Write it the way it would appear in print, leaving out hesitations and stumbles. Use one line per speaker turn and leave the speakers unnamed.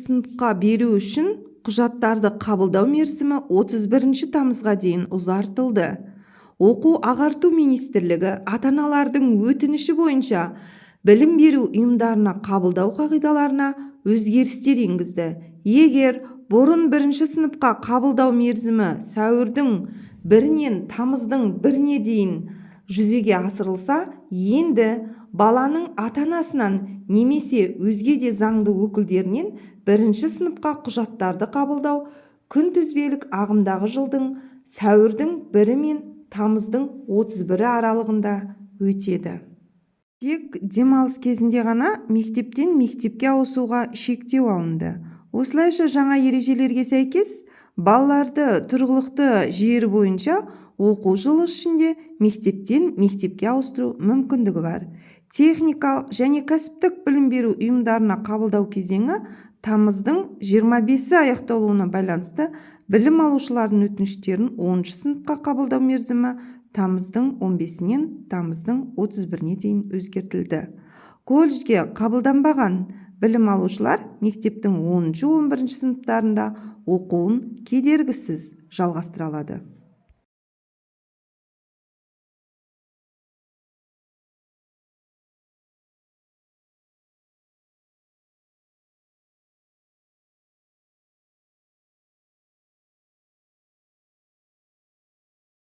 сыныпқа беру үшін құжаттарды қабылдау мерзімі 31 тамызға дейін ұзартылды. Оқу-ағарту министрлігі ата-аналардың өтініші бойынша білім беру ұйымдарына қабылдау қағидаларына өзгерістер енгізді. Егер бұрын 1 сыныпқа қабылдау мерзімі сәуірдің 1-нен тамыздың 1-не дейін жүзеге асырылса, енді баланың ата-анасынан немесе өзге де заңды өкілдерінен 1 сыныпқа құжаттарды қабылдау күнтізбелік ағымдағы жылдың сәуірдің 1 мен тамыздың 31 аралығында өтеді. Тек демалыс кезінде ғана мектептен мектепке ауысуға шектеу алынды. Осылайша жаңа ережелерге сәйкес балаларды тұрғылықты жері бойынша оқу жылы ішінде мектептен мектепке ауыстыру мүмкіндігі бар. Техникалық және кәсіптік білім беру ұйымдарына қабылдау кезеңі тамыздың 25-і аяқталуына байланысты білім алушылардың өтініштерін 10 сыныпқа қабылдау мерзімі тамыздың 15-нен тамыздың 31-не дейін өзгертілді. Колледжге қабылданбаған білім алушылар мектептің 10-11 сыныптарында оқуын кедергісіз жалғастыра алады.